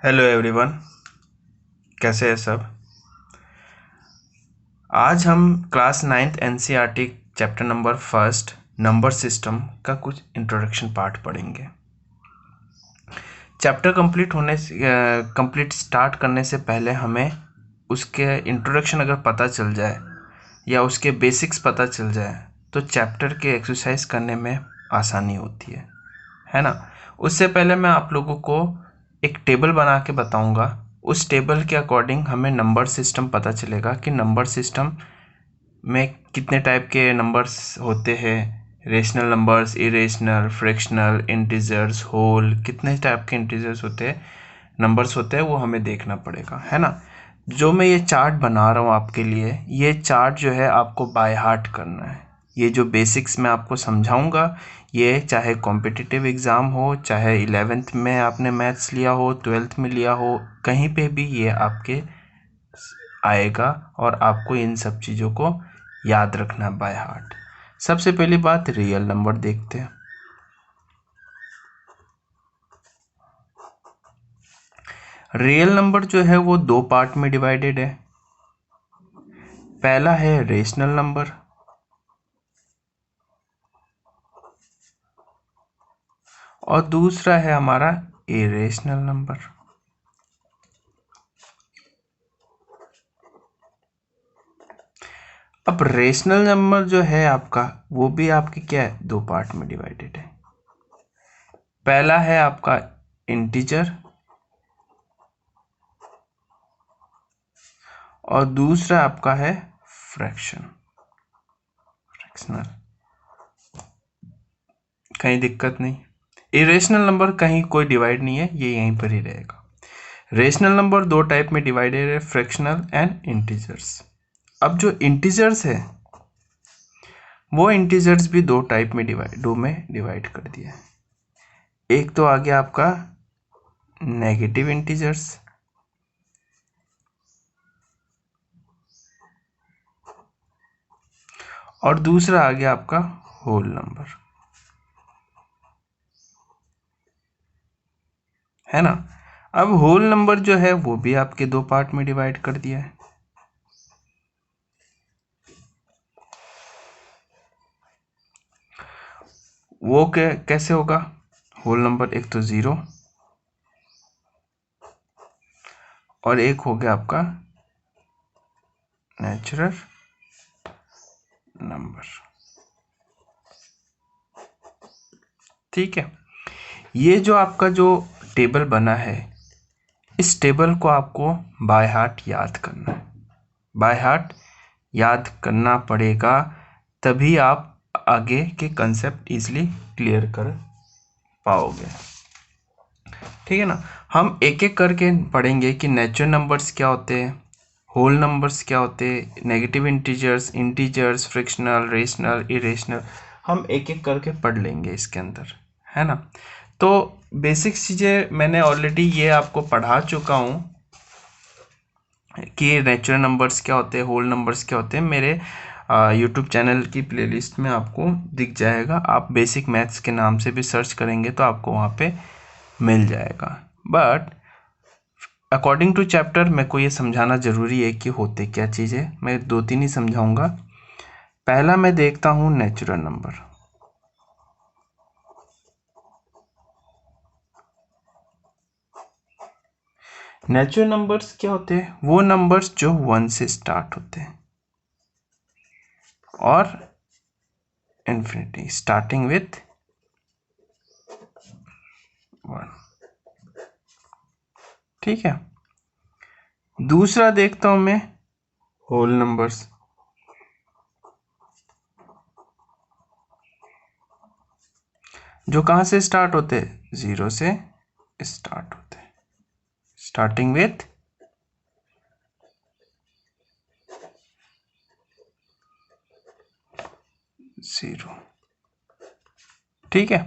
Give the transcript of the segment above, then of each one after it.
Hello everyone, कैसे हैं सब। आज हम class ninth NCERT chapter number first number system का कुछ इंट्रोडक्शन पार्ट पढ़ेंगे। चैप्टर कंप्लीट स्टार्ट करने से पहले हमें उसके इंट्रोडक्शन अगर पता चल जाए या उसके बेसिक्स पता चल जाए तो चैप्टर के एक्सरसाइज करने में आसानी होती है ना। उससे पहले मैं आप लोगों को एक टेबल बना के बताऊंगा। उस टेबल के अकॉर्डिंग हमें नंबर सिस्टम पता चलेगा कि नंबर सिस्टम में कितने टाइप के नंबर्स होते हैं। Rational numbers, irrational, fractional, integers, whole, कितने टाइप के इंटीजर्स होते हैं, नंबर्स होते हैं, वो हमें देखना पड़ेगा, है ना। जो मैं ये चार्ट बना रहा हूँ आपके लिए, ये चार्ट जो है आपको बाय हार्ट करना है। ये जो बेसिक्स मैं आपको समझाऊंगा, ये चाहे कॉम्पिटिटिव एग्ज़ाम हो, चाहे 11th में आपने मैथ्स लिया हो, 12th में लिया हो, कहीं पे भी ये आपके आएगा और आपको इन सब चीज़ों को याद रखना बाय हार्ट। सबसे पहली बात, रियल नंबर देखते हैं। रियल नंबर जो है वो दो पार्ट में डिवाइडेड है। पहला है रेशनल नंबर और दूसरा है हमारा इरेशनल नंबर। अब रेशनल नंबर जो है आपका, वो भी आपके क्या है, दो पार्ट में डिवाइडेड है। पहला है आपका इंटीजर और दूसरा आपका है फ्रैक्शनल। कहीं दिक्कत नहीं। इरेशनल नंबर कहीं कोई डिवाइड नहीं है, ये यहीं पर ही रहेगा। रेशनल नंबर दो टाइप में डिवाइडेड है, फ्रैक्शनल एंड इंटीजर्स। अब जो इंटीजर्स है वो इंटीजर्स भी दो टाइप में डिवाइड कर दिया है। एक तो आ गया आपका नेगेटिव इंटीजर्स और दूसरा आ गया आपका होल नंबर, है ना। अब होल नंबर जो है वो भी आपके दो पार्ट में डिवाइड कर दिया है। वो कैसे होगा, होल नंबर एक तो ज़ीरो और एक हो गया आपका नेचुरल नंबर। ठीक है, ये जो आपका जो टेबल बना है, इस टेबल को आपको बाय हार्ट याद करना है। बाय हार्ट याद करना पड़ेगा, तभी आप आगे के कंसेप्ट इजीली क्लियर कर पाओगे। ठीक है ना। हम एक एक करके पढ़ेंगे कि नेचुरल नंबर्स क्या होते हैं, होल नंबर्स क्या होते हैं, negative integers, fractional, rational, irrational. हम एक एक करके पढ़ लेंगे इसके अंदर, है ना। तो बेसिक चीज़ें मैंने ऑलरेडी ये आपको पढ़ा चुका हूँ कि नेचुरल नंबर्स क्या होते हैं, होल नंबर्स क्या होते हैं। मेरे यूट्यूब चैनल की प्लेलिस्ट में आपको दिख जाएगा। आप बेसिक मैथ्स के नाम से भी सर्च करेंगे तो आपको वहाँ पे मिल जाएगा। बट अकॉर्डिंग टू चैप्टर मेरे को ये समझाना ज़रूरी है कि होते क्या चीज़ है। मैं दो तीन ही समझाऊंगा। पहला मैं देखता हूँ नेचुरल नंबर। नेचुरल नंबर्स क्या होते हैं, वो नंबर्स जो वन से स्टार्ट होते हैं और इन्फिनिटी, स्टार्टिंग विथ वन। ठीक है। दूसरा देखता हूं मैं होल नंबर्स। जो कहां से स्टार्ट होते हैं, जीरो से स्टार्ट होते हैं, स्टार्टिंग विथ जीरो। ठीक है।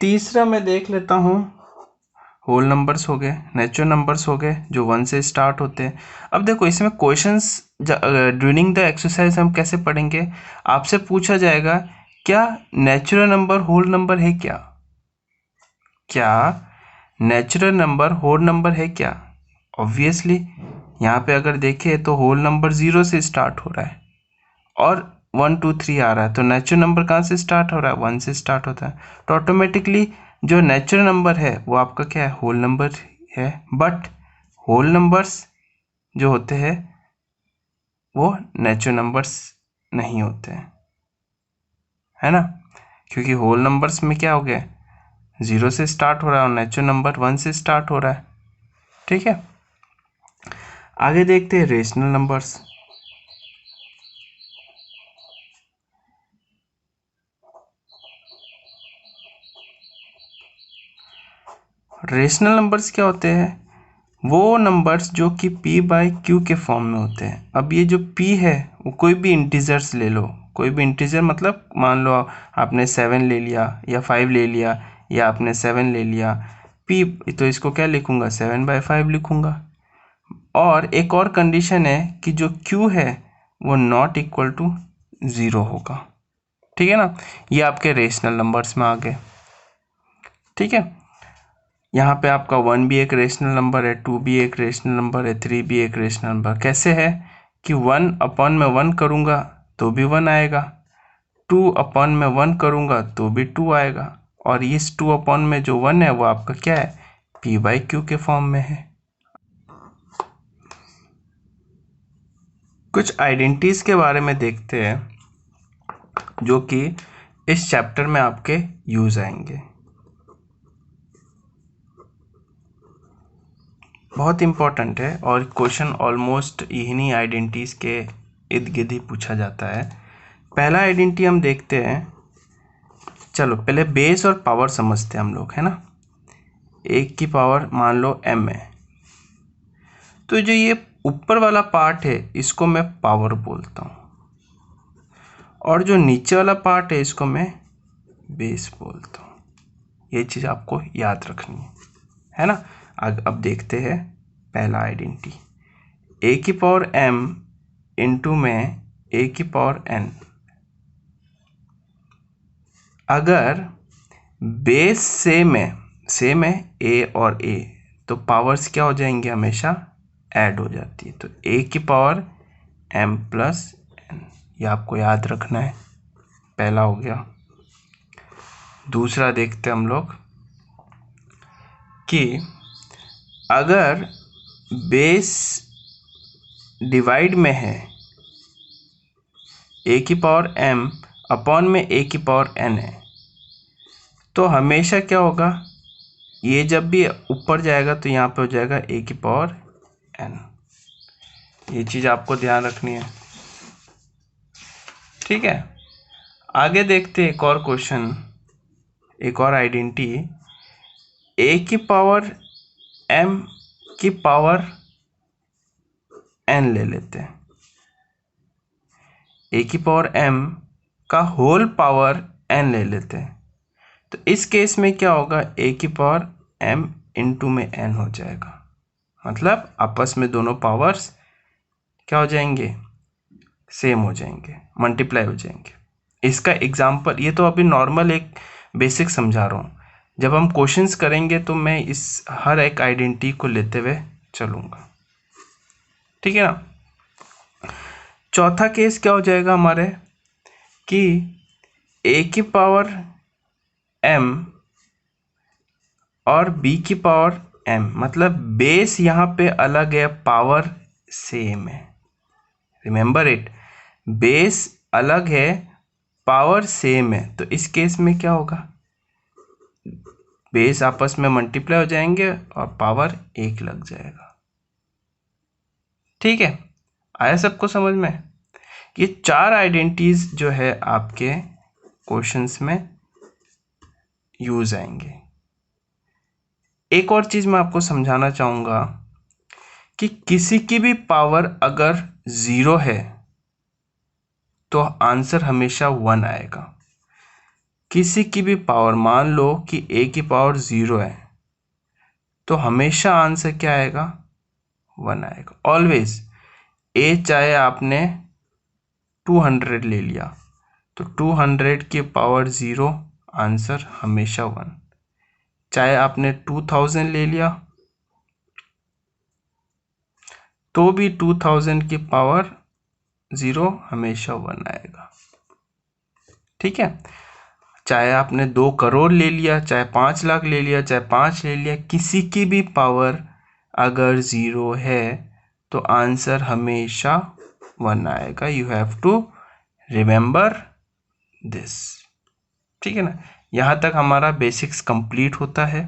तीसरा मैं देख लेता हूं, होल नंबर्स हो गए, नेचुरल नंबर्स हो गए जो वन से स्टार्ट होते हैं। अब देखो इसमें क्वेश्चंस ड्यूरिंग द एक्सरसाइज हम कैसे पढ़ेंगे, आपसे पूछा जाएगा क्या नेचुरल नंबर होल नंबर है क्या, क्या नेचुरल नंबर होल नंबर है क्या? ऑब्वियसली यहाँ पे अगर देखें तो होल नंबर 0 से स्टार्ट हो रहा है और 1 2 3 आ रहा है, तो नेचुरल नंबर कहाँ से स्टार्ट हो रहा है? 1 से स्टार्ट होता है। तो ऑटोमेटिकली जो नेचुरल नंबर है वो आपका क्या है? होल नंबर है। बट होल नंबर्स जो होते हैं वो नेचुरल नंबर्स नहीं होते हैं, है ना, क्योंकि होल नंबर्स में क्या हो गया? 0 से स्टार्ट हो रहा है और नेचुरल नंबर 1 से स्टार्ट हो रहा है। ठीक है, आगे देखते हैं रेशनल नंबर्स। रेशनल नंबर्स क्या होते हैं? वो नंबर्स जो कि p बाई क्यू के फॉर्म में होते हैं। अब ये जो p है वो कोई भी इंटीजर्स ले लो, कोई भी इंटीजर, मतलब मान लो आपने 7 ले लिया या 5 ले लिया या आपने 7 ले लिया, p तो इसको क्या लिखूंगा? 7/5 लिखूंगा। और एक और कंडीशन है कि जो q है वो नॉट इक्वल टू 0 होगा। ठीक है ना, ये आपके रेशनल नंबर्स में आ गए। ठीक है, यहाँ पे आपका 1 भी एक रेशनल नंबर है, 2 भी एक रेशनल नंबर है, 3 भी एक रेशनल नंबर। कैसे है कि 1 अपॉन में 1 करूँगा तो भी 1 आएगा, 2 अपॉन में 1 करूँगा तो भी 2 आएगा, और इस 2 अपॉन में जो 1 है वो आपका क्या है? p बाई क्यू के फॉर्म में है। कुछ आइडेंटिटीज के बारे में देखते हैं जो कि इस चैप्टर में आपके यूज आएंगे। बहुत इंपॉर्टेंट है और क्वेश्चन ऑलमोस्ट इन्हीं आइडेंटिटीज के इर्द गिर्द ही पूछा जाता है। पहला आइडेंटिटी हम देखते हैं। चलो पहले बेस और पावर समझते हैं हम लोग, है ना। एक की पावर मान लो m है, तो जो ये ऊपर वाला पार्ट है इसको मैं पावर बोलता हूँ, और जो नीचे वाला पार्ट है इसको मैं बेस बोलता हूँ। ये चीज़ आपको याद रखनी है ना। अब देखते हैं पहला आइडेंटिटी, a की पावर m इंटू में a की पावर n। अगर बेस सेम है a और a, तो पावर्स क्या हो जाएंगे? हमेशा ऐड हो जाती है। तो a की पावर m प्लस n, ये आपको याद रखना है। पहला हो गया। दूसरा देखते हैं हम लोग कि अगर बेस डिवाइड में है a की पावर m अपॉन में a की पावर n है, तो हमेशा क्या होगा? ये जब भी ऊपर जाएगा तो यहाँ पे हो जाएगा a की पावर n। ये चीज़ आपको ध्यान रखनी है। ठीक है, आगे देखते हैं एक और क्वेश्चन, एक और आइडेंटिटी, a की पावर m की पावर n ले लेते हैं। a की पावर m का होल पावर n ले लेते हैं। तो इस केस में क्या होगा? a की पावर m इंटू में n हो जाएगा, मतलब आपस में दोनों पावर्स क्या हो जाएंगे? सेम हो जाएंगे, मल्टीप्लाई हो जाएंगे। इसका एग्जाम्पल, ये तो अभी नॉर्मल एक बेसिक समझा रहा हूँ, जब हम क्वेश्चंस करेंगे तो मैं इस हर एक आइडेंटिटी को लेते हुए चलूँगा। ठीक है ना। चौथा केस क्या हो जाएगा हमारे कि a की पावर m और b की पावर m, मतलब बेस यहाँ पे अलग है, पावर सेम है। रिमेंबर इट, बेस अलग है, पावर सेम है। तो इस केस में क्या होगा? बेस आपस में मल्टीप्लाई हो जाएंगे और पावर 1 लग जाएगा। ठीक है, आया सबको समझ में? ये 4 आइडेंटिटीज जो है आपके क्वेश्चंस में यूज आएंगे। एक और चीज मैं आपको समझाना चाहूंगा कि किसी की भी पावर अगर 0 है तो आंसर हमेशा 1 आएगा। किसी की भी पावर, मान लो कि a की पावर 0 है, तो हमेशा आंसर क्या आएगा? 1 आएगा। ऑलवेज a, चाहे आपने 200 ले लिया तो 200 की पावर 0, आंसर हमेशा 1। चाहे आपने 2000 ले लिया तो भी 2000 की पावर 0 हमेशा 1 आएगा। ठीक है, चाहे आपने 2 करोड़ ले लिया, चाहे 5 लाख ले लिया, चाहे 5 ले लिया, किसी की भी पावर अगर 0 है तो आंसर हमेशा 1 आएगा। You have to remember this. ठीक है ना, यहाँ तक हमारा बेसिक्स कंप्लीट होता है।